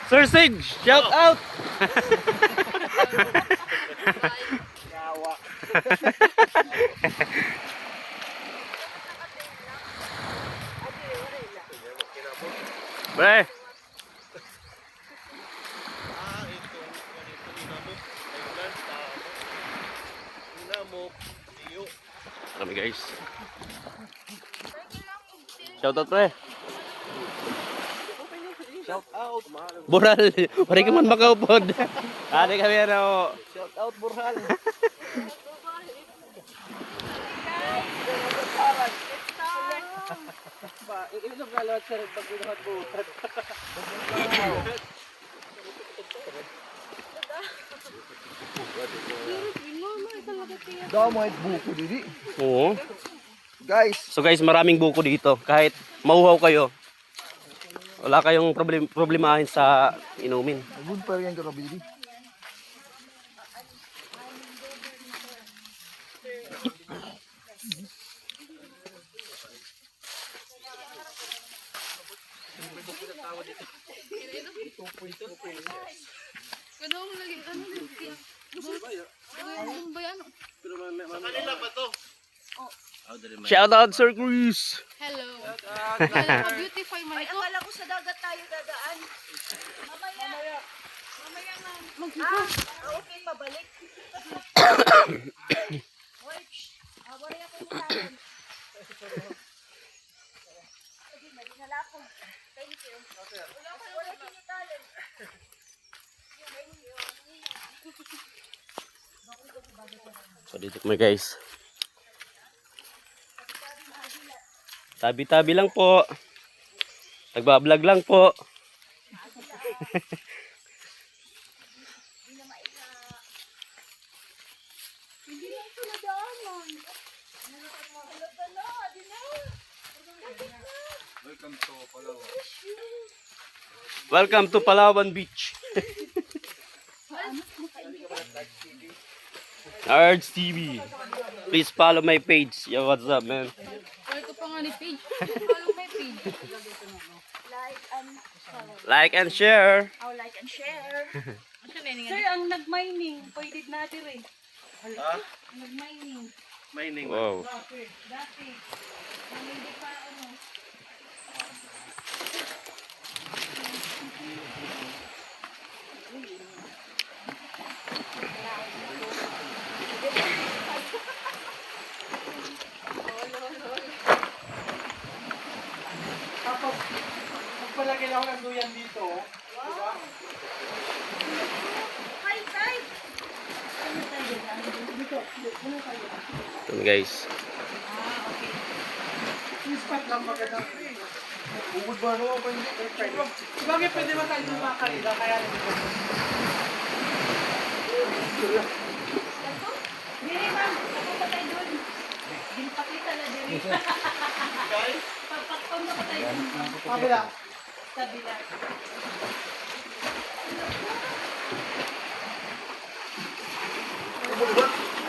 Sir Sig, shout out! Yawa. Pre, kami guys. Shout out pre. Shout out. Boral, pare ka man makaupod. Ate kami ano. Shout out Burhal. Ba, ilang kalawat sa rin pag binuhat mo. Daw mo buko didi. Oo. Guys, So guys, maraming buko dito. Kahit mauhaw kayo, wala kayong problemahin sa inumin. good pa rin ka didi. Ganun lagi, ano ba yan? Kanila ba to? Shout out Sir Chris. Hello. Beautify man ito. Akala ko sa dagat tayo dadaan. Mamaya. Mamaya na. Okay, pabalik. Wait, wala ako yung talent. Sige, madinala ako. Thank you. Wala ko yung talent. So dito kami guys. Tabi-tabi lang po. Nagbablog lang po. Hindi na ito nadaanan. Welcome to Palawan Beach. Arts TV. Please follow my page. Yo, what's up, man? Wala ko pa nga ni page. Follow my page. Like and Like and share. like and share. Sir, ang nag-mining, pwede natin eh. Nag-mining. Wow. Dati. Hindi pa ano. Tapos, magpalagay ako ng duyan dito. Diba? Hi, guys! Yun guys. Yung spot lang magandang free. Bukod ba no? Sabagay pwede ba tayo yung mga kanila? Kaya nandito. Diri, ma'am. Papunta tayo doon. Ginpakita na diri. Papakpang na tayo doon. Kabila. Kabila. Bukod ba?